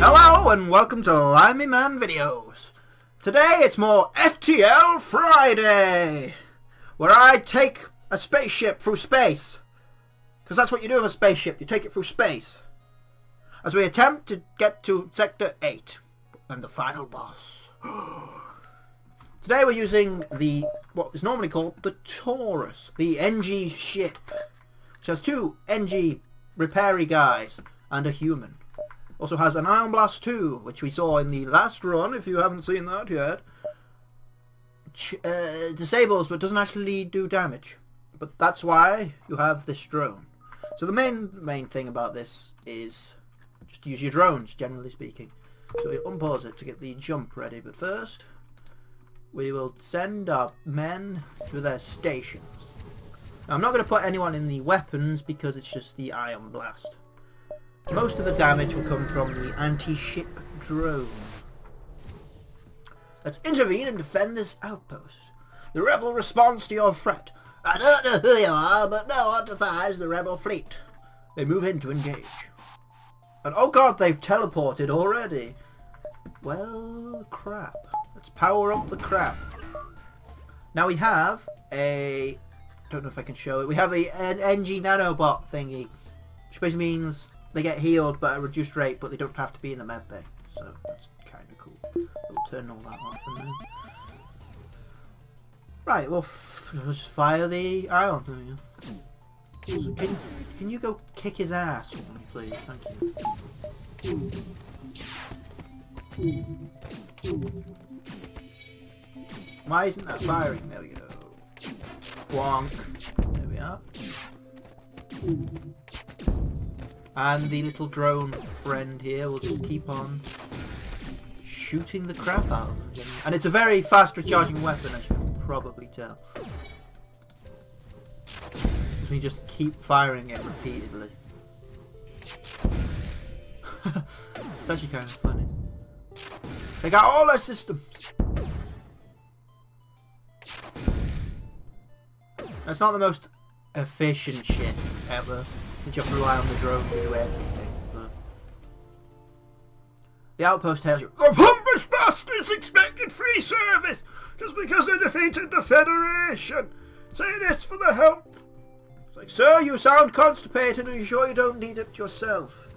Hello and welcome to Limeyman videos. Today it's more FTL Friday, where I take a spaceship through space. Because that's what you do with a spaceship, you take it through space. As we attempt to get to Sector 8 and the final boss. Today we're using what is normally called the Taurus, the NG ship, which has two NG repairy guys and a human. Also has an Ion Blast 2, which we saw in the last run, if you haven't seen that yet. Disables, but doesn't actually do damage. But that's why you have this drone. So the main thing about this is just use your drones, generally speaking. So we unpause it to get the jump ready, but first we will send our men to their stations. Now, I'm not going to put anyone in the weapons because it's just the Ion Blast. Most of the damage will come from the anti-ship drone. Let's intervene and defend this outpost. The rebel responds to your threat. I don't know who you are, but no one defies the rebel fleet. They move in to engage. And oh god, they've teleported already. Well, crap. Let's power up the crap. Now we have a... don't know if I can show it. We have an NG nanobot thingy, which basically means they get healed but at a reduced rate, but they don't have to be in the med bay. So that's kind of cool. We'll turn all that off and then... Right, well, let's just fire the ion. So can you go kick his ass for me, please? Thank you. Why isn't that firing? There we go. Wonk. There we are. And the little drone friend here will just keep on shooting the crap out of them. And it's a very fast recharging weapon, as you can probably tell. We just keep firing it repeatedly. It's actually kind of funny. They got all our systems. It's not the most efficient shit ever, since you have to rely on the drone to do everything. But the outpost tells you, the pompous bastards expected free service just because they defeated the Federation. Say this for the help. It's like, sir, you sound constipated. Are you sure you don't need it yourself?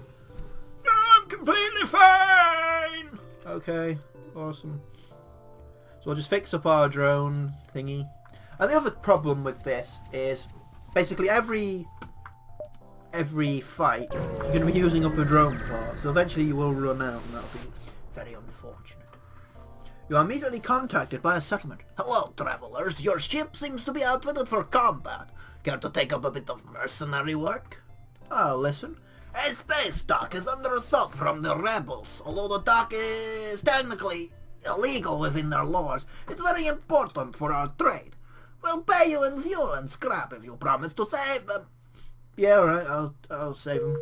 No, I'm completely fine. Okay, awesome. So we'll just fix up our drone thingy. And the other problem with this is basically every fight you're going to be using up a drone part, so eventually you will run out, and that'll be very unfortunate. You are immediately contacted by a settlement. Hello, travelers. Your ship seems to be outfitted for combat. Care to take up a bit of mercenary work? I'll listen. A space dock is under assault from the rebels. Although the dock is technically illegal within their laws, it's very important for our trade. We'll pay you in fuel and scrap if you promise to save them. Yeah, alright, I'll save them.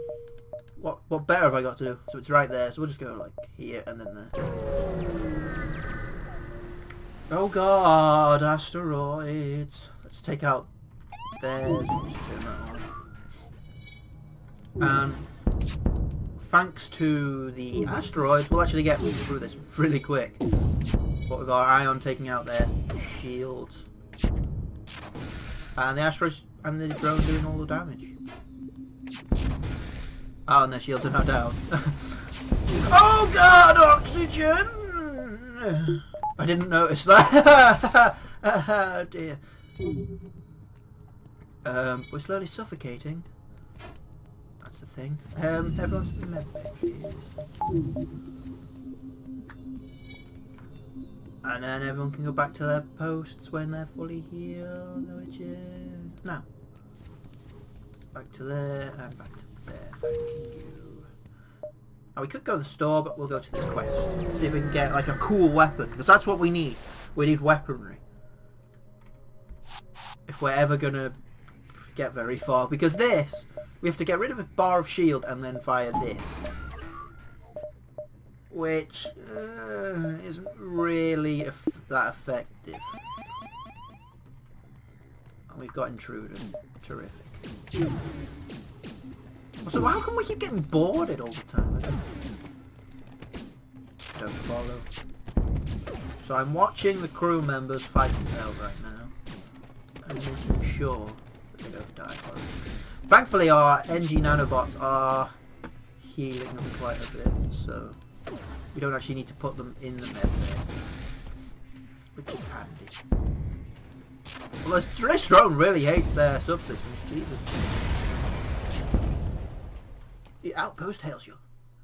What better have I got to do? So it's right there, so we'll just go like here and then there. Oh god, asteroids. Let's take out theirs and just turn that on. And thanks to the asteroids, we'll actually get through this really quick. What with our ion taking out their shields. And the asteroids and the drone doing all the damage. Oh, and their shields are now down. Oh god, oxygen! I didn't notice that. Oh dear. We're slowly suffocating. That's the thing. Everyone's in the med bay, please. And then everyone can go back to their posts when they're fully healed, which is now. Back to there and back to there. Thank you. Now we could go to the store, but we'll go to this quest. See if we can get like a cool weapon, because that's what we need. We need weaponry. If we're ever gonna get very far, because this, we have to get rid of a bar of shield and then fire this. Which isn't really that effective. And we've got Intruder. Terrific. So how come we keep getting boarded all the time? don't follow. So I'm watching the crew members fight it out right now. And making sure that they don't die. Thankfully our NG nanobots are healing them quite a bit, so we don't actually need to put them in the med bay, which is handy. Well, this drone really hates their subsystems, Jesus. The outpost hails you.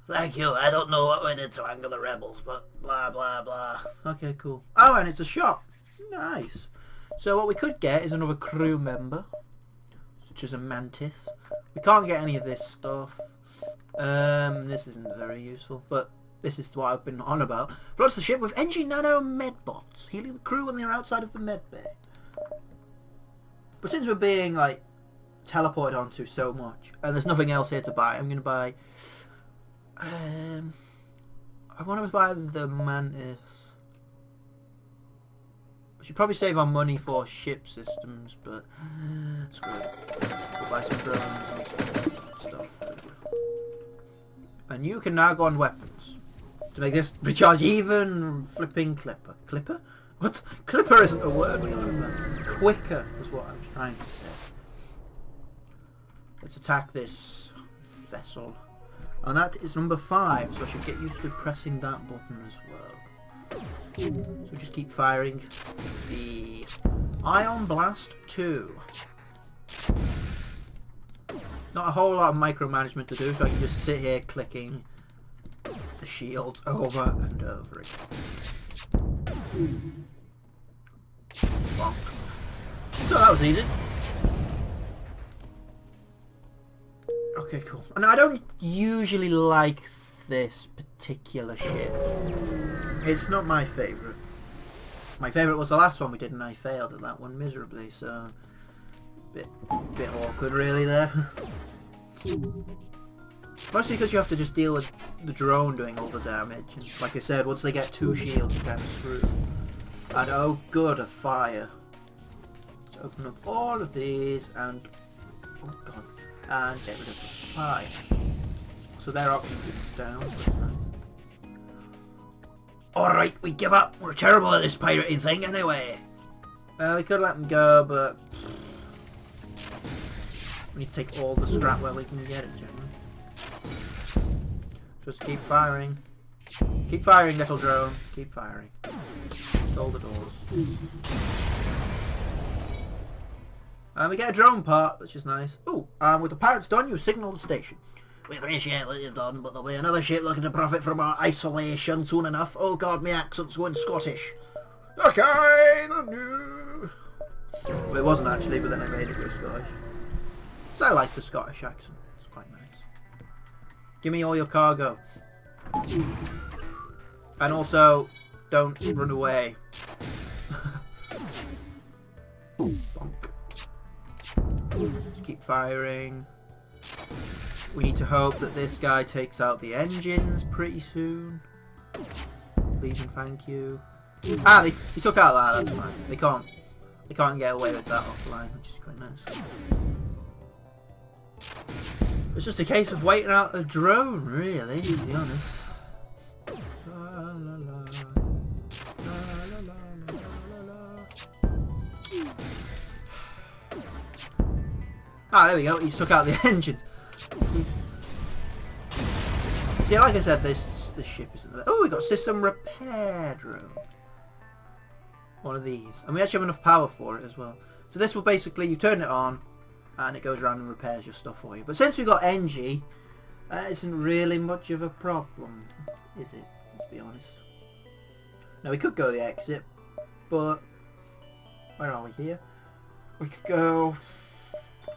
Thank you, I don't know what we did to anger the rebels, but blah blah blah. Okay, cool. Oh, and it's a shop. Nice. So what we could get is another crew member, such as a mantis. We can't get any of this stuff. This isn't very useful, but this is what I've been on about. Floods the ship with NG nano medbots, healing the crew when they're outside of the med bay. But since we're being like teleported onto so much, and there's nothing else here to buy, I'm gonna buy. I want to buy the mantis. I should probably save our money for ship systems, but screw it. We'll buy some drones and stuff. And you can now go on weapons to make this recharge even flipping clipper. Clipper? What? Clipper isn't a word. What are you on about? Quicker is what I'm trying to say. Let's attack this vessel. And that is number 5, so I should get used to pressing that button as well. So just keep firing the Ion Blast 2. Not a whole lot of micromanagement to do, so I can just sit here clicking the shields over and over again. Bonk. So that was easy. Okay, cool. And I don't usually like this particular ship. It's not my favourite. My favourite was the last one we did, and I failed at that one miserably, so bit awkward really there. Mostly because you have to just deal with the drone doing all the damage, and like I said, once they get 2 shields you're kind of screwed. And oh good, a fire. Let's open up all of these and oh god, and get rid of the fire. So their oxygen's down, so that's nice. Alright, we give up. We're terrible at this pirating thing anyway. We could let them go, but we need to take all the scrap where we can get it, generally. Just keep firing. Keep firing, little drone. Keep firing. Hold the doors. And we get a drone part, which is nice. Ooh, and with the pirates done, you signal the station. We appreciate what you've done, but there'll be another ship looking to profit from our isolation soon enough. Oh god, my accent's going Scottish. Okay, the new. Well, it wasn't actually, but then I made it go Scottish. So I like the Scottish accent. It's quite nice. Give me all your cargo. And also, don't run away. Bonk. Just keep firing. We need to hope that this guy takes out the engines pretty soon. Please and thank you. Ah, he took out that. That's fine. They can't get away with that offline, which is quite nice. It's just a case of waiting out a drone, really, to be honest. Ah, there we go. He's took out the engines. See, like I said, this ship isn't there. Oh, we got system repair drone. One of these, and we actually have enough power for it as well. So this will basically, you turn it on, and it goes around and repairs your stuff for you. But since we got NG, that isn't really much of a problem, is it? Let's be honest. Now we could go the exit, but where are we here? We could go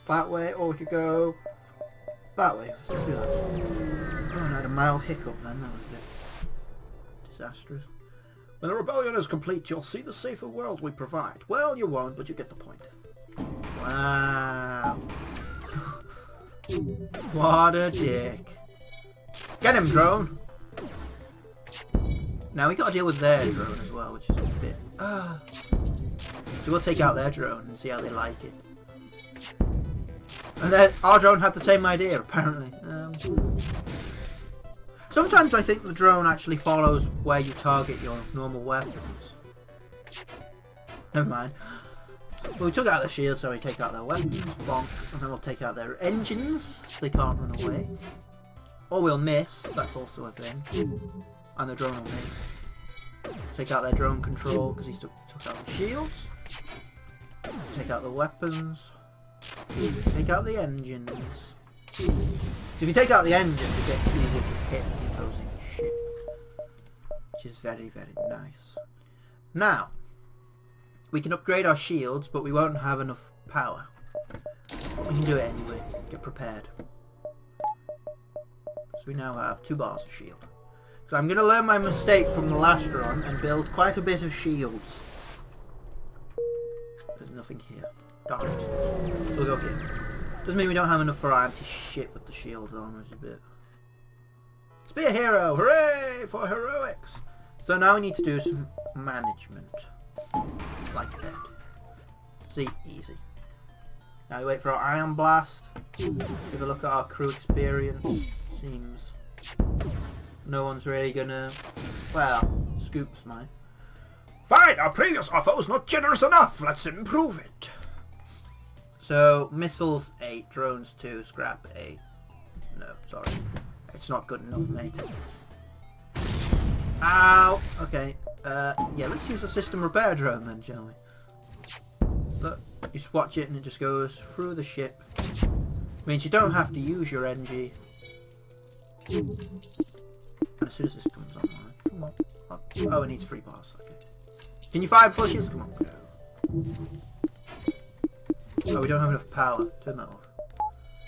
that way, or we could go that way. Let's do that. Oh, and I had a mild hiccup then. That was a bit disastrous. When the rebellion is complete, you'll see the safer world we provide. Well, you won't, but you get the point. Wow. What a dick. Get him, drone. Now we gotta deal with their drone as well, which is a bit... So we'll take out their drone and see how they like it. And then our drone had the same idea, apparently. Sometimes I think the drone actually follows where you target your normal weapons. Never mind. Well, we took out the shield, so we take out their weapons. Bonk. And then we'll take out their engines, so they can't run away. Or we'll miss. That's also a thing. And the drone will miss. Take out their drone control, because he took out the shields. Take out the weapons. Take out the engines. So if you take out the engines, it gets easier to hit the opposing ship. Which is very, very nice. Now, we can upgrade our shields, but we won't have enough power. We can do it anyway. Get prepared. So we now have 2 bars of shield. So I'm going to learn my mistake from the last run and build quite a bit of shields. There's nothing here. Darn it. So we'll go here. Doesn't mean we don't have enough for our anti-ship with the shields on, which is a bit... Let's be a hero! Hooray for heroics! So now we need to do some management. Like that. See, easy. Now we wait for our ion blast. Give a look at our crew experience. Seems no one's really gonna... Well, Scoop's mine. Fine, our previous offer was not generous enough. Let's improve it. So, missiles 8, drones 2, scrap 8. No, sorry. It's not good enough, mate. Ow! Okay. Yeah, let's use the system repair drone then, shall we? Look, you just watch it and it just goes through the ship. Means you don't have to use your NG. And as soon as this comes online, come on. Oh, it needs 3 bars. Okay. Can you fire before shields? Come on, go. Oh, we don't have enough power. Turn that off.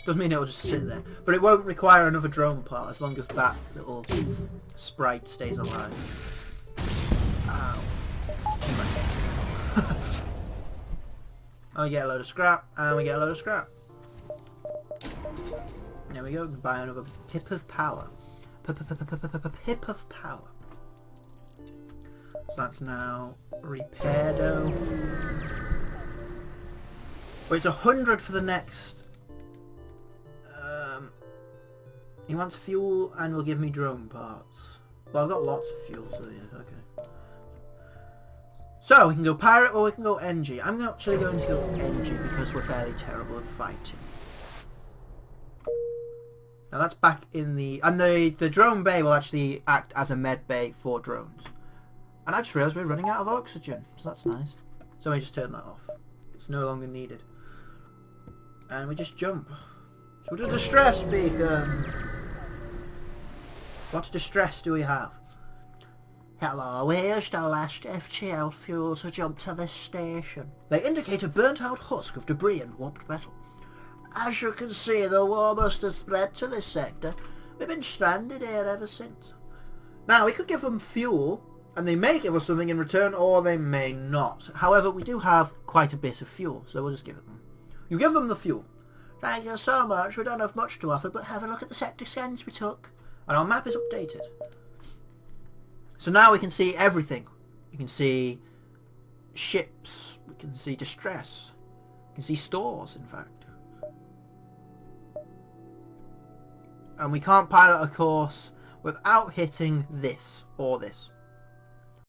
Doesn't mean it'll just sit there. But it won't require another drone part as long as that little sprite stays alive. Ow. Oh, we get a load of scrap, and we get a load of scrap. There we go, buy another pip of power. Pip of power. So that's now repairdo. Well, it's 100 for the next. He wants fuel and will give me drone parts. Well, I've got lots of fuel, so yeah, okay. So we can go pirate or we can go NG. I'm actually going to go NG because we're fairly terrible at fighting. Now that's back in the... And the drone bay will actually act as a med bay for drones. And I just realised we're running out of oxygen, so that's nice. So we just turn that off. It's no longer needed. And we just jump. So to distress beacon. What distress do we have? Hello, here's the last FTL fuel to jump to this station. They indicate a burnt out husk of debris and warped metal. As you can see, the war must have spread to this sector. We've been stranded here ever since. Now, we could give them fuel, and they may give us something in return, or they may not. However, we do have quite a bit of fuel, so we'll just give it them. You give them the fuel. Thank you so much. We don't have much to offer, but have a look at the sector scans we took. And our map is updated. So now we can see everything. We can see ships. We can see distress. We can see stores, in fact. And we can't pilot a course without hitting this or this.